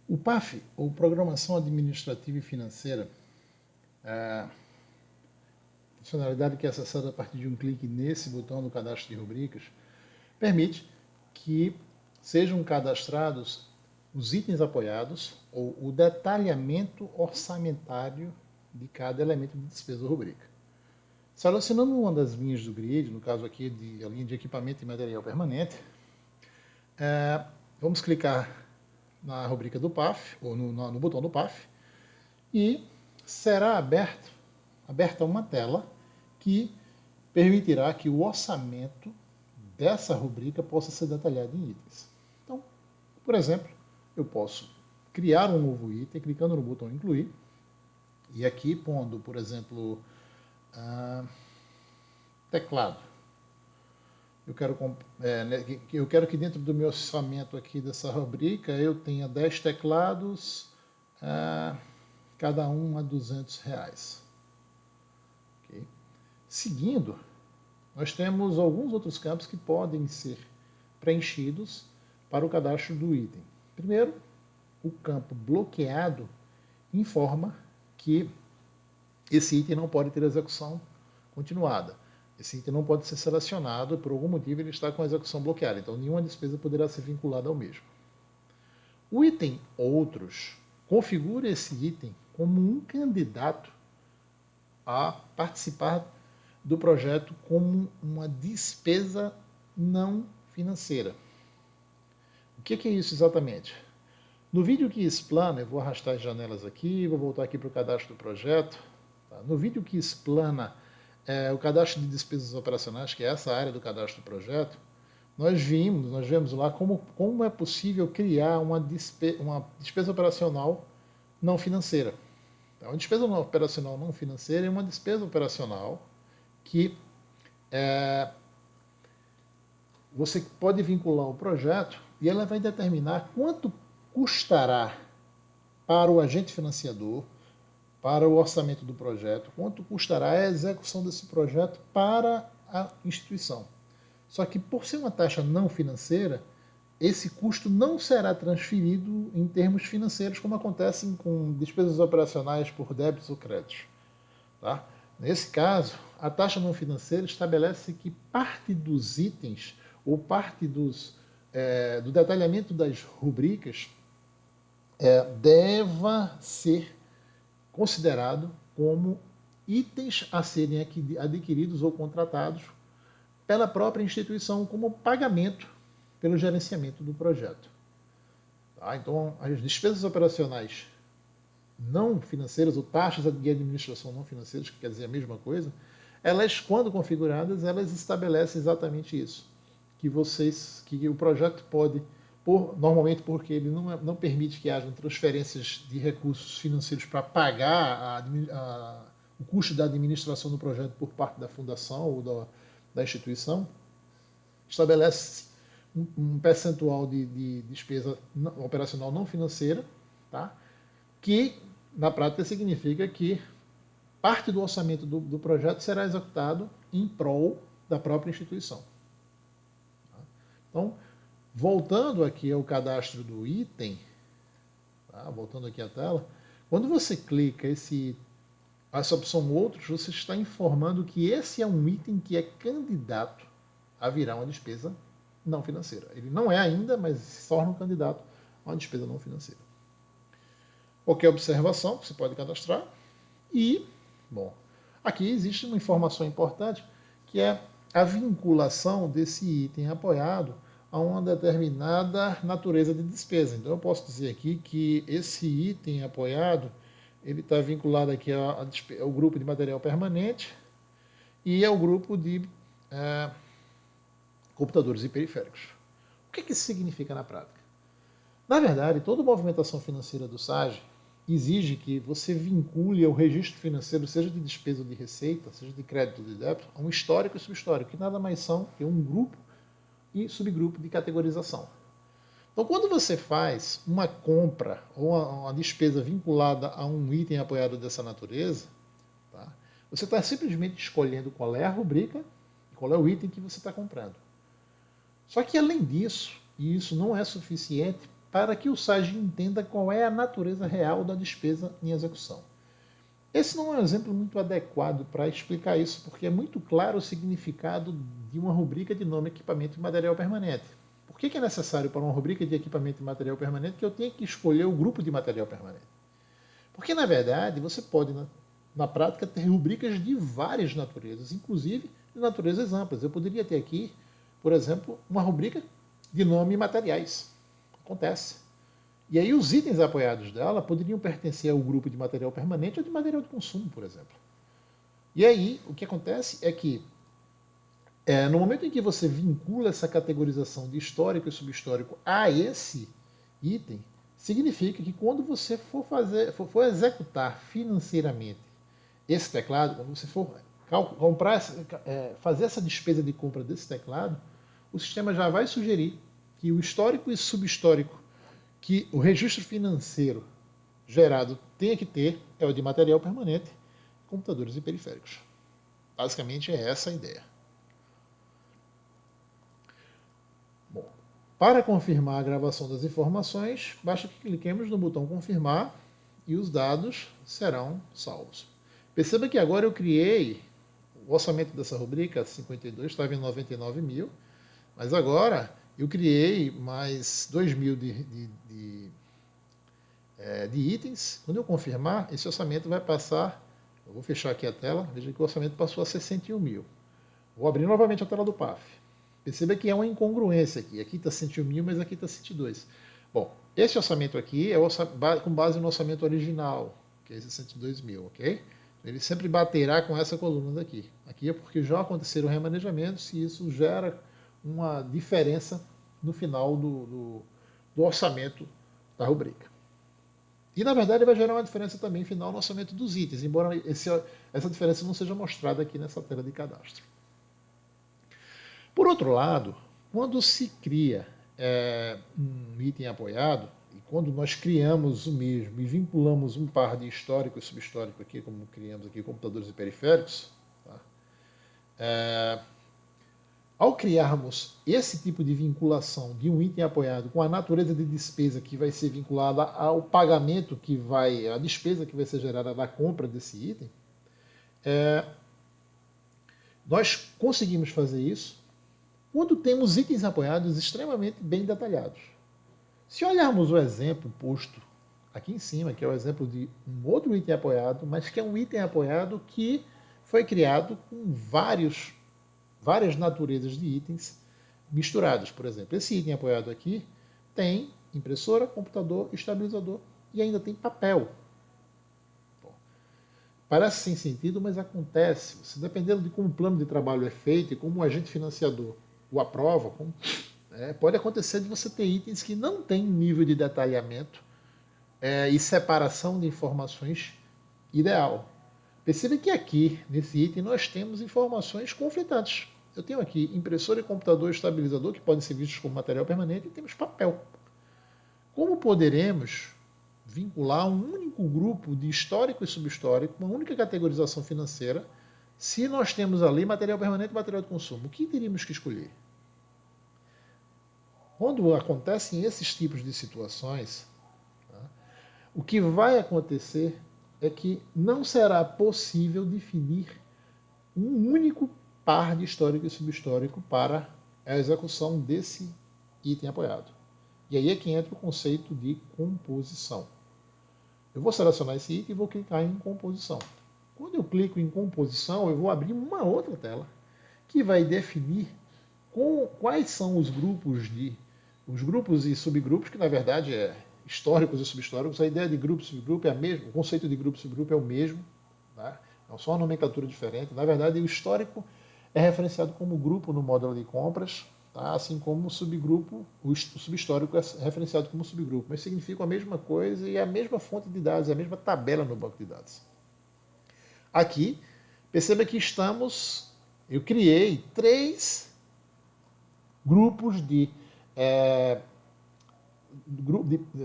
O PAF, ou Programação Administrativa e Financeira, funcionalidade que é acessada a partir de um clique nesse botão no cadastro de rubricas, permite que sejam cadastrados os itens apoiados ou o detalhamento orçamentário de cada elemento de despesa ou rubrica. Selecionando uma das linhas do grid, no caso aqui a linha de equipamento e material permanente, vamos clicar na rubrica do PAF, ou no botão do PAF, e será aberta uma tela que permitirá que o orçamento dessa rubrica possa ser detalhado em itens. Então, por exemplo, eu posso criar um novo item clicando no botão incluir e aqui pondo, por exemplo, teclado. Eu quero que dentro do meu orçamento aqui dessa rubrica eu tenha 10 teclados, cada um a R$200. Okay. Seguindo, nós temos alguns outros campos que podem ser preenchidos para o cadastro do item. Primeiro, o campo bloqueado informa que esse item não pode ter execução continuada. Esse item não pode ser selecionado, por algum motivo ele está com a execução bloqueada, então nenhuma despesa poderá ser vinculada ao mesmo. O item Outros configura esse item como um candidato a participar do projeto como uma despesa não financeira. O que é isso exatamente? No vídeo que explana, eu vou arrastar as janelas aqui, vou voltar aqui para o cadastro do projeto. Tá? No vídeo que explana o cadastro de despesas operacionais, que é essa área do cadastro do projeto, nós vemos lá como é possível criar uma despesa operacional não financeira. Então, a despesa operacional não financeira é uma despesa operacional que você pode vincular ao projeto e ela vai determinar quanto custará para o agente financiador, para o orçamento do projeto, quanto custará a execução desse projeto para a instituição. Só que por ser uma taxa não financeira, esse custo não será transferido em termos financeiros, como acontece com despesas operacionais por débitos ou créditos. Tá? Nesse caso, a taxa não financeira estabelece que parte dos itens ou parte do detalhamento das rubricas deva ser considerado como itens a serem adquiridos ou contratados pela própria instituição como pagamento pelo gerenciamento do projeto. Tá? Então, as despesas operacionais não financeiras ou taxas de administração não financeiras, que quer dizer a mesma coisa, elas, quando configuradas, elas estabelecem exatamente isso, que o projeto pode, normalmente porque ele não permite que haja transferências de recursos financeiros para pagar o custo da administração do projeto por parte da fundação ou da instituição, estabelece um percentual de despesa operacional não financeira, tá? Que na prática significa que parte do orçamento do projeto será executado em prol da própria instituição. Tá? Então, voltando aqui ao cadastro do item, tá? Voltando aqui à tela, quando você clica essa opção Outros, você está informando que esse é um item que é candidato a virar uma despesa não financeira. Ele não é ainda, mas se torna um candidato a uma despesa não financeira. Qualquer observação você pode cadastrar. E, bom, aqui existe uma informação importante que é a vinculação desse item apoiado a uma determinada natureza de despesa. Então eu posso dizer aqui que esse item apoiado ele está vinculado aqui ao grupo de material permanente e ao grupo de computadores e periféricos. O que isso significa na prática? Na verdade, toda movimentação financeira do SAGE exige que você vincule ao registro financeiro, seja de despesa ou de receita, seja de crédito ou de débito, a um histórico e subhistórico, que nada mais são que um grupo e subgrupo de categorização. Então, quando você faz uma compra ou uma despesa vinculada a um item apoiado dessa natureza, tá? Você está simplesmente escolhendo qual é a rubrica e qual é o item que você está comprando. Só que, além disso, e isso não é suficiente para que o SAG entenda qual é a natureza real da despesa em execução. Esse não é um exemplo muito adequado para explicar isso, porque é muito claro o significado de uma rubrica de nome equipamento e material permanente. Por que é necessário para uma rubrica de equipamento e material permanente que eu tenha que escolher o grupo de material permanente? Porque, na verdade, você pode, na prática, ter rubricas de várias naturezas, inclusive de naturezas amplas. Eu poderia ter aqui, por exemplo, uma rubrica de nome materiais. Acontece. E aí os itens apoiados dela poderiam pertencer ao grupo de material permanente ou de material de consumo, por exemplo. E aí o que acontece é que no momento em que você vincula essa categorização de histórico e subhistórico a esse item, significa que quando você for executar financeiramente esse teclado, quando você for fazer essa despesa de compra desse teclado, o sistema já vai sugerir que o histórico e subhistórico que o registro financeiro gerado tenha que ter é o de material permanente, computadores e periféricos. Basicamente é essa a ideia. Bom, para confirmar a gravação das informações, basta que cliquemos no botão confirmar e os dados serão salvos. Perceba que agora eu criei o orçamento dessa rubrica 52, estava em 99 mil, mas agora eu criei mais 2 mil de itens. Quando eu confirmar, esse orçamento vai passar, eu vou fechar aqui a tela, veja que o orçamento passou a 61 mil. Vou abrir novamente a tela do PAF. Perceba que é uma incongruência aqui. Aqui está 101 mil, mas aqui está 102. Bom, esse orçamento aqui é com base no orçamento original, que é esse 102 mil, ok? Ele sempre baterá com essa coluna daqui. Aqui é porque já aconteceram remanejamentos e isso gera uma diferença no final do orçamento da rubrica. E, na verdade, vai gerar uma diferença também final no orçamento dos itens, embora essa diferença não seja mostrada aqui nessa tela de cadastro. Por outro lado, quando se cria um item apoiado, e quando nós criamos o mesmo e vinculamos um par de histórico e subhistórico aqui, como criamos aqui computadores e periféricos, tá? Ao criarmos esse tipo de vinculação de um item apoiado com a natureza de despesa que vai ser vinculada ao pagamento a despesa que vai ser gerada da compra desse item, nós conseguimos fazer isso quando temos itens apoiados extremamente bem detalhados. Se olharmos o exemplo posto aqui em cima, que é o exemplo de um outro item apoiado, mas que é um item apoiado que foi criado com várias naturezas de itens misturados. Por exemplo, esse item apoiado aqui tem impressora, computador, estabilizador e ainda tem papel. Bom, parece sem sentido, mas acontece. Se dependendo de como o plano de trabalho é feito e como o agente financiador o aprova, pode acontecer de você ter itens que não têm nível de detalhamento e separação de informações ideal. Perceba que aqui, nesse item, nós temos informações conflitantes. Eu tenho aqui impressora e computador estabilizador, que podem ser vistos como material permanente, e temos papel. Como poderemos vincular um único grupo de histórico e subhistórico, uma única categorização financeira, se nós temos ali material permanente e material de consumo? O que teríamos que escolher? Quando acontecem esses tipos de situações, o que vai acontecer é que não será possível definir um único par de histórico e subhistórico para a execução desse item apoiado. E aí é que entra o conceito de composição. Eu vou selecionar esse item e vou clicar em composição. Quando eu clico em composição, eu vou abrir uma outra tela que vai definir quais são os grupos e subgrupos, que na verdade é históricos e subhistóricos. A ideia de grupo e subgrupo é a mesma, o conceito de grupo e subgrupo é o mesmo, tá? É só uma nomenclatura diferente. Na verdade, o histórico é referenciado como grupo no módulo de compras, tá? Assim como o subgrupo, o subhistórico é referenciado como subgrupo, mas significa a mesma coisa e é a mesma fonte de dados, é a mesma tabela no banco de dados. Aqui, perceba que eu criei 3 grupos de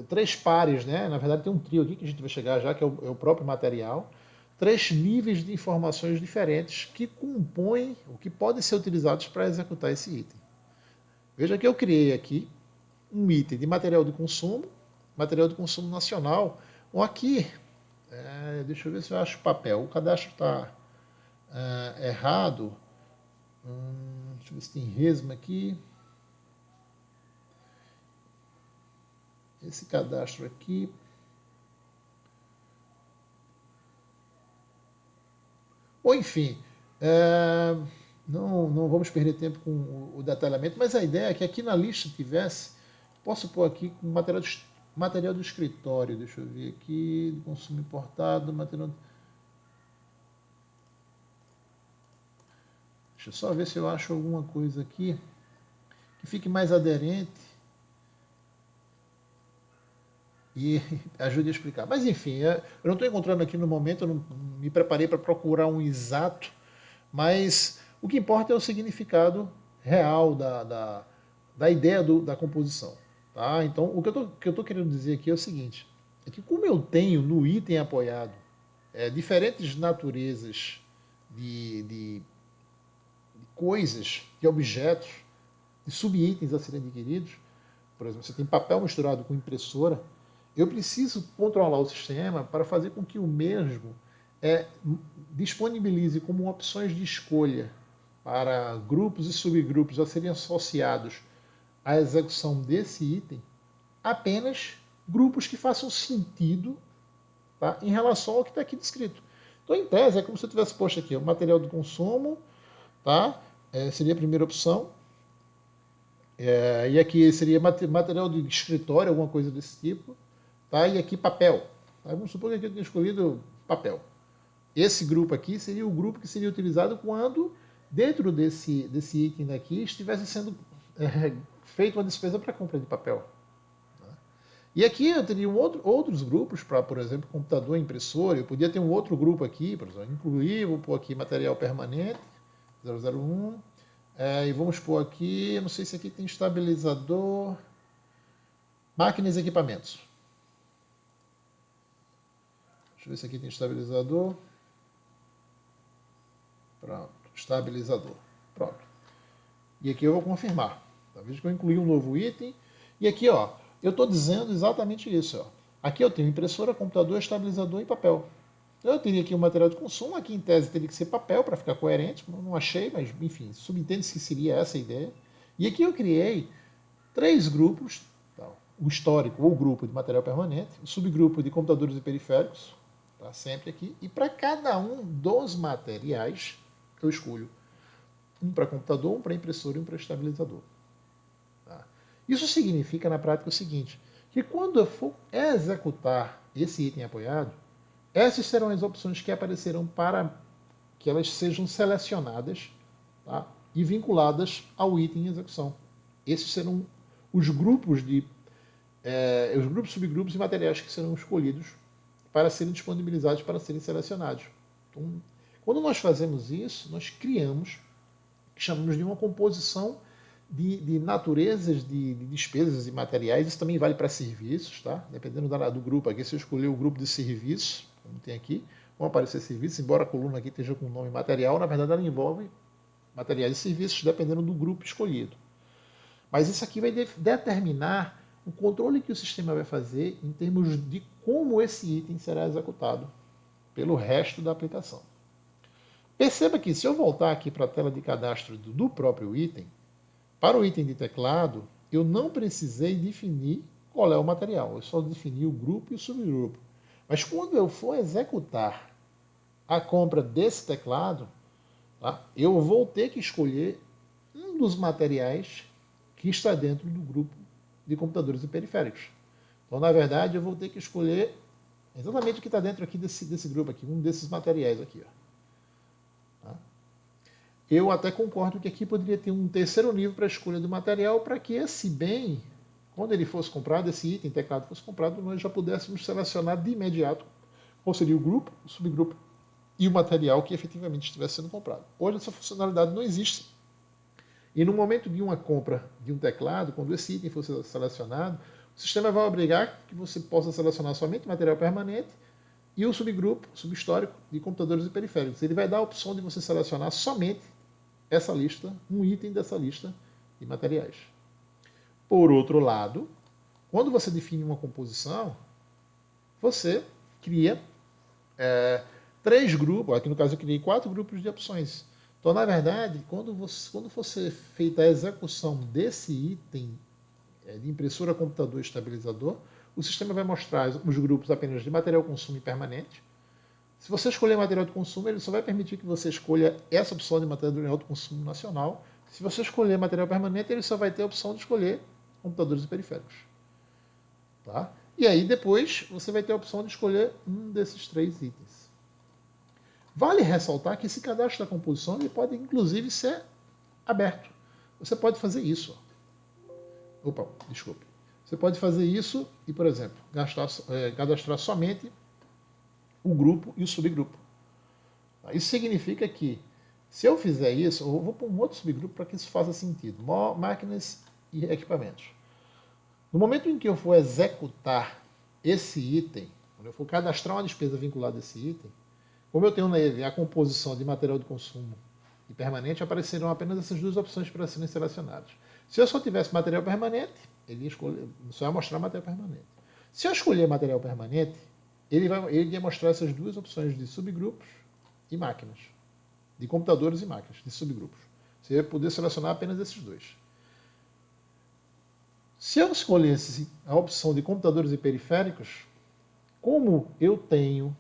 3 pares, né? Na verdade tem um trio aqui que a gente vai chegar já, que é o próprio material. 3 níveis de informações diferentes que podem ser utilizados para executar esse item. Veja que eu criei aqui um item de material de consumo nacional. Ou aqui, deixa eu ver se eu acho papel. O cadastro está errado. Deixa eu ver se tem resma aqui. Esse cadastro aqui. Ou enfim, não vamos perder tempo com o detalhamento, mas a ideia é que aqui na lista tivesse, posso pôr aqui com material do escritório, deixa eu ver aqui, de consumo importado, material. Deixa eu só ver se eu acho alguma coisa aqui que fique mais aderente e ajude a explicar. Mas enfim, eu não estou encontrando aqui no momento, eu não me preparei para procurar um exato, mas o que importa é o significado real da ideia da composição. Tá? Então, o que eu estou querendo dizer aqui é o seguinte, é que como eu tenho no item apoiado diferentes naturezas de coisas, de objetos, de subitens a serem adquiridos, por exemplo, você tem papel misturado com impressora, eu preciso controlar o sistema para fazer com que o mesmo disponibilize como opções de escolha para grupos e subgrupos a serem associados à execução desse item apenas grupos que façam sentido, tá, em relação ao que está aqui descrito. Então, em tese, é como se eu tivesse posto aqui o material de consumo, tá, seria a primeira opção, e aqui seria material de escritório, alguma coisa desse tipo, tá, e aqui papel. Tá? Vamos supor que aqui eu tenha escolhido papel. Esse grupo aqui seria o grupo que seria utilizado quando, dentro desse item daqui, estivesse sendo feita uma despesa para compra de papel. E aqui eu teria outros grupos para, por exemplo, computador e impressora. Eu podia ter um outro grupo aqui, por exemplo, incluir, vou pôr aqui material permanente, 001. E vamos pôr aqui, eu não sei se aqui tem estabilizador, máquinas e equipamentos. Deixa eu ver se aqui tem estabilizador. Pronto, estabilizador. Pronto. E aqui eu vou confirmar. Veja que eu incluí um novo item. E aqui, ó, eu estou dizendo exatamente isso. Ó. Aqui eu tenho impressora, computador, estabilizador e papel. Eu teria aqui o material de consumo. Aqui, em tese, teria que ser papel para ficar coerente. Não achei, mas, enfim, subentende-se que seria essa a ideia. E aqui eu criei 3 grupos. Tá? O histórico, ou grupo de material permanente. O subgrupo de computadores e periféricos. Tá? Sempre aqui. E para cada um dos materiais, eu escolho um para computador, um para impressora e um para estabilizador. Tá? Isso significa, na prática, o seguinte, que quando eu for executar esse item apoiado, essas serão as opções que aparecerão para que elas sejam selecionadas, tá, e vinculadas ao item em execução. Esses serão os grupos, subgrupos e materiais que serão escolhidos para serem disponibilizados, para serem selecionados. Então, quando nós fazemos isso, nós criamos, que chamamos de uma composição de naturezas de despesas e materiais. Isso também vale para serviços, tá? Dependendo do grupo. Aqui, se eu escolher o grupo de serviços, como tem aqui, vão aparecer serviços, embora a coluna aqui esteja com o nome material, na verdade ela envolve materiais e serviços, dependendo do grupo escolhido. Mas isso aqui vai determinar o controle que o sistema vai fazer em termos de como esse item será executado pelo resto da aplicação. Perceba que se eu voltar aqui para a tela de cadastro do próprio item, para o item de teclado, eu não precisei definir qual é o material, eu só defini o grupo e o subgrupo. Mas quando eu for executar a compra desse teclado, tá, eu vou ter que escolher um dos materiais que está dentro do grupo de computadores e periféricos. Então, na verdade, eu vou ter que escolher exatamente o que está dentro aqui desse grupo aqui, um desses materiais aqui. Ó. Tá? Eu até concordo que aqui poderia ter um terceiro nível para a escolha do material, para que esse bem, quando ele fosse comprado, esse item teclado fosse comprado, nós já pudéssemos selecionar de imediato qual seria o grupo, o subgrupo e o material que efetivamente estivesse sendo comprado. Hoje essa funcionalidade não existe. E no momento de uma compra de um teclado, quando esse item for selecionado, o sistema vai obrigar que você possa selecionar somente o material permanente e o subgrupo, subhistórico de computadores e periféricos. Ele vai dar a opção de você selecionar somente essa lista, um item dessa lista de materiais. Por outro lado, quando você define uma composição, você cria 3 grupos, aqui no caso eu criei 4 grupos de opções. Então, na verdade, quando for ser feita a execução desse item de impressora, computador, estabilizador, o sistema vai mostrar os grupos apenas de material consumo e permanente. Se você escolher material de consumo, ele só vai permitir que você escolha essa opção de material de alto consumo nacional. Se você escolher material permanente, ele só vai ter a opção de escolher computadores e periféricos. Tá? E aí depois você vai ter a opção de escolher um desses 3 itens. Vale ressaltar que esse cadastro da composição ele pode inclusive ser aberto. Você pode fazer isso. Opa, desculpe. Você pode fazer isso e, por exemplo, cadastrar somente o grupo e o subgrupo. Isso significa que, se eu fizer isso, eu vou para um outro subgrupo para que isso faça sentido. Máquinas e equipamentos. No momento em que eu for executar esse item, quando eu for cadastrar uma despesa vinculada a esse item, como eu tenho nele a composição de material de consumo e permanente, aparecerão apenas essas 2 opções para serem selecionadas. Se eu só tivesse material permanente, ele só ia mostrar material permanente. Se eu escolher material permanente, ele ia mostrar essas 2 opções de subgrupos e máquinas, de computadores e máquinas, de subgrupos. Você ia poder selecionar apenas esses 2. Se eu escolhesse a opção de computadores e periféricos, como eu tenho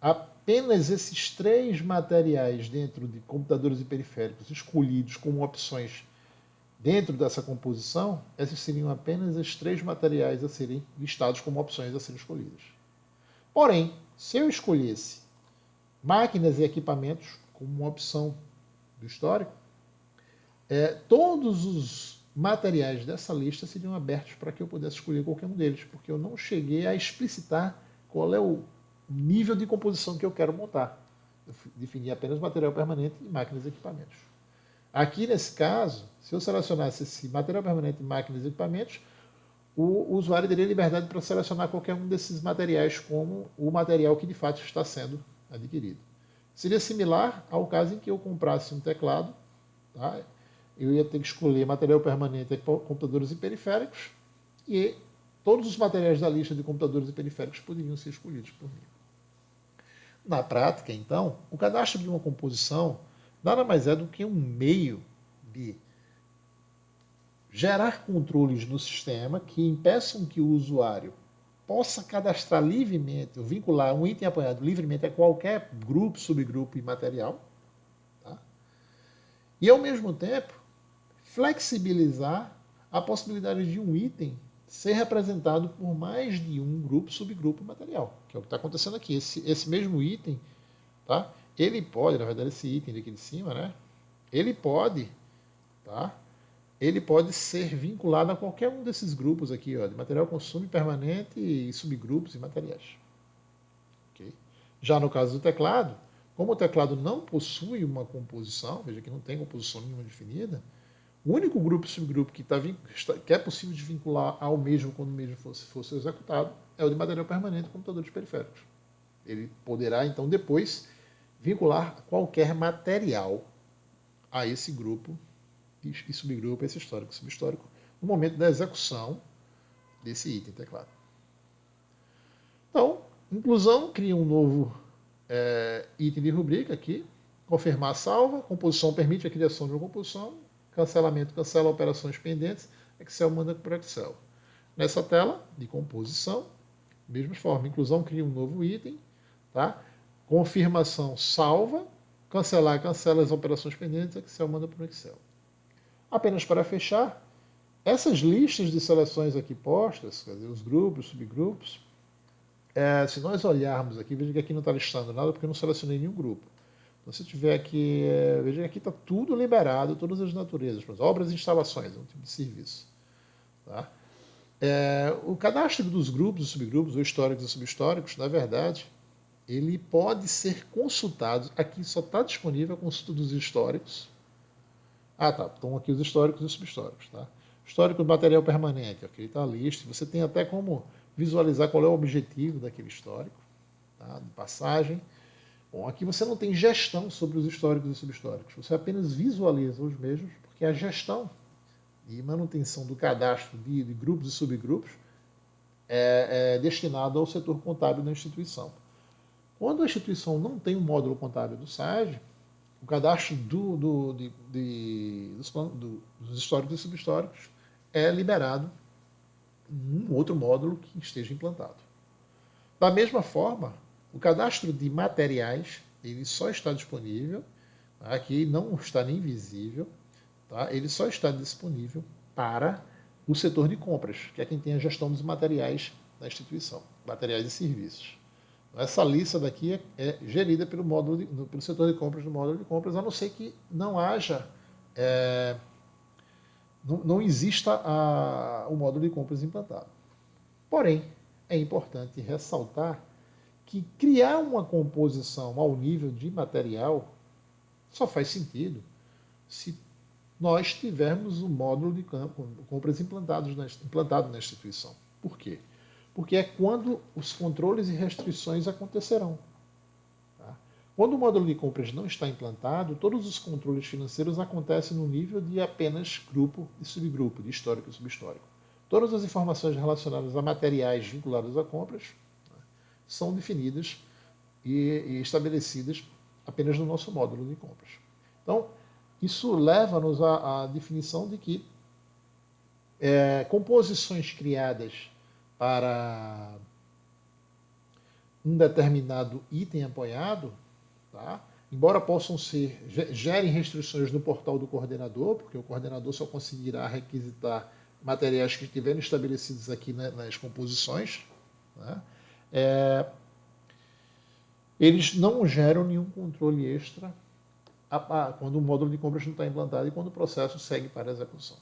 apenas esses 3 materiais dentro de computadores e periféricos escolhidos como opções dentro dessa composição, esses seriam apenas os 3 materiais a serem listados como opções a serem escolhidas. Porém, se eu escolhesse máquinas e equipamentos como uma opção do histórico, todos os materiais dessa lista seriam abertos para que eu pudesse escolher qualquer um deles, porque eu não cheguei a explicitar qual é o nível de composição que eu quero montar. Eu defini apenas material permanente e máquinas e equipamentos. Aqui, nesse caso, se eu selecionasse esse material permanente, máquinas e equipamentos, o usuário teria liberdade para selecionar qualquer um desses materiais como o material que de fato está sendo adquirido. Seria similar ao caso em que eu comprasse um teclado, tá? Eu ia ter que escolher material permanente, computadores e periféricos, e todos os materiais da lista de computadores e periféricos poderiam ser escolhidos por mim. Na prática, então, o cadastro de uma composição nada mais é do que um meio de gerar controles no sistema que impeçam que o usuário possa cadastrar livremente, ou vincular um item apanhado livremente a qualquer grupo, subgrupo e material, tá? E, ao mesmo tempo, flexibilizar a possibilidade de um item ser representado por mais de um grupo, subgrupo e material, que é o que está acontecendo aqui. Esse mesmo item, tá? Ele pode, na verdade, esse item aqui de cima, né? Ele pode, tá? Ele pode ser vinculado a qualquer um desses grupos aqui, ó, de material consumo permanente e subgrupos e materiais. Okay? Já no caso do teclado, como o teclado não possui uma composição, veja que não tem composição nenhuma definida, o único grupo e subgrupo que é possível de vincular ao mesmo quando o mesmo fosse executado é o de material permanente e computadores periféricos. Ele poderá, então, depois vincular qualquer material a esse grupo e subgrupo, esse histórico e subhistórico, no momento da execução desse item teclado. Então, inclusão cria um novo item de rubrica aqui, confirmar salva, composição permite a criação de uma composição, cancelamento cancela operações pendentes, Excel manda para o Excel. Nessa tela de composição, mesma forma, inclusão cria um novo item, tá? Confirmação salva, cancelar cancela as operações pendentes, Excel manda para o Excel. Apenas para fechar, essas listas de seleções aqui postas, quer dizer, os grupos, subgrupos, se nós olharmos aqui, veja que aqui não está listando nada porque eu não selecionei nenhum grupo. Então, se eu tiver aqui, veja que aqui está tudo liberado, todas as naturezas, por exemplo, obras e instalações, é um tipo de serviço. Tá? O cadastro dos grupos, dos subgrupos, ou históricos e subhistóricos, na verdade, ele pode ser consultado, aqui só está disponível a consulta dos históricos. Ah, tá, estão aqui os históricos e os subhistóricos. Tá? Histórico do material permanente, ok, está a lista, você tem até como visualizar qual é o objetivo daquele histórico, tá? De passagem. Bom, aqui você não tem gestão sobre os históricos e subhistóricos, você apenas visualiza os mesmos, porque a gestão e manutenção do cadastro de grupos e subgrupos é destinado ao setor contábil da instituição. Quando a instituição não tem um módulo contábil do SAGE, o cadastro dos históricos e subhistóricos é liberado em um outro módulo que esteja implantado. Da mesma forma, o cadastro de materiais ele só está disponível, aqui não está nem visível, tá? Ele só está disponível para o setor de compras, que é quem tem a gestão dos materiais da instituição, materiais e serviços. Essa lista daqui é gerida pelo setor de compras do módulo de compras, a não ser que não haja, não exista o módulo de compras implantado. Porém, é importante ressaltar que criar uma composição ao nível de material só faz sentido se nós tivermos o módulo de compras implantado na instituição. Por quê? Porque é quando os controles e restrições acontecerão. Tá? Quando o módulo de compras não está implantado, todos os controles financeiros acontecem no nível de apenas grupo e subgrupo, de histórico e subhistórico. Todas as informações relacionadas a materiais vinculados a compras são definidas e estabelecidas apenas no nosso módulo de compras. Então, isso leva-nos à definição de que composições criadas para um determinado item apoiado, tá? Embora possam gerem restrições no portal do coordenador, porque o coordenador só conseguirá requisitar materiais que estiverem estabelecidos aqui nas composições, né? Eles não geram nenhum controle extra quando o módulo de compras não está implantado e quando o processo segue para a execução.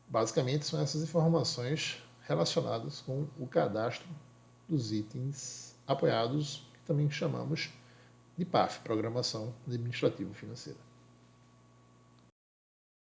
Basicamente, são essas informações relacionadas com o cadastro dos itens apoiados, que também chamamos de PAF, Programação Administrativa Financeira.